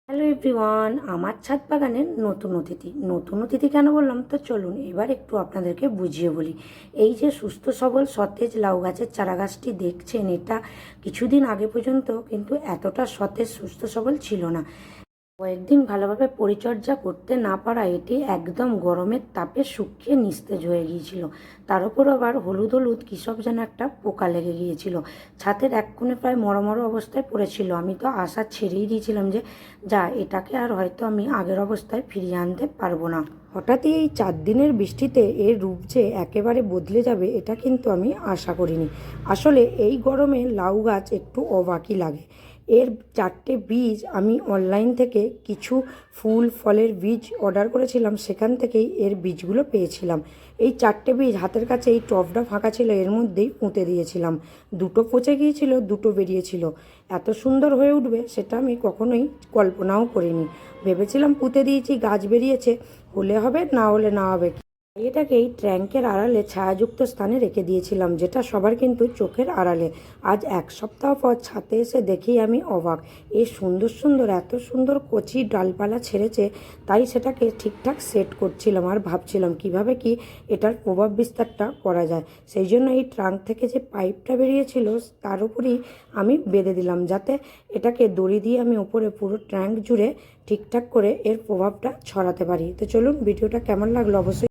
Hello everyone, আমার ছাদ বাগানের নতুন অতিথি কেন বললাম তো চলুন এবার একটু আপনাদেরকে বুঝিয়ে বলি। এই যে সুস্থ সবল সতেজ লাউ গাছের চারা গাছটি দেখছেন, এটা কিছুদিন আগে পর্যন্ত কিন্তু এতটা সতেজ সুস্থ সবল ছিল না। কয়েকদিন ভালোভাবে পরিচর্যা করতে না পারা এটি একদম গরমের তাপে শুকিয়ে নিস্তেজ হয়ে গিয়েছিল। তার উপর আবার হলুদ হলুদ কৃষক যেন একটা পোকা লেগে গিয়েছিল। ছাদের এক কোণে প্রায় মরমর অবস্থায় পড়েছিল। আমি তো আশা ছেড়েই দিয়েছিলাম যে যা, এটাকে আর হয়তো আমি আগের অবস্থায় ফিরিয়ে আনতে পারবো না। হঠাৎই এই 4 দিনের বৃষ্টিতে এর রূপ যে একেবারে বদলে যাবে, এটা কিন্তু আমি আশা করিনি। আসলে এই গরমে লাউ গাছ একটু অবাকই লাগে। এর 4টে বীজ আমি অনলাইন থেকে কিছু ফুল ফলের বীজ অর্ডার করেছিলাম, সেখান থেকেই এর বীজগুলো পেয়েছিলাম। এই 4টে বীজ হাতের কাছে, এই টবটা ফাঁকা ছিল, এর মধ্যেই পুঁতে দিয়েছিলাম। দুটো পচে গিয়েছিল, দুটো বেরিয়েছিল। এত সুন্দর হয়ে উঠবে সেটা আমি কখনোই কল্পনাও করিনি। ভেবেছিলাম পুঁতে দিয়েছি, গাছ বেরিয়েছে, হলে হবে, না হলে না হবে। এটাকে এই ট্র্যাঙ্কের আড়ালে ছায়াযুক্ত স্থানে রেখে দিয়েছিলাম, যেটা সবার কিন্তু চোখের আড়ালে। আজ 1 সপ্তাহ পর ছাদে এসে দেখেই আমি অবাক। সুন্দর সুন্দর এত সুন্দর কচি ডালপালা ছেড়েছে, তাই সেটাকে ঠিকঠাক সেট করছিলাম আর ভাবছিলাম কিভাবে কি এটার প্রভাব বিস্তারটা করা যায়। সেই জন্য এই ট্রাঙ্ক থেকে যে পাইপটা বেরিয়েছিল তার উপরেই আমি বেঁধে দিলাম, যাতে এটাকে দড়ি দিয়ে আমি উপরে পুরো ট্যাঙ্ক জুড়ে ঠিকঠাক করে এর প্রভাবটা ছড়াতে পারি। তো চলুন, ভিডিওটা কেমন লাগলো অবশ্যই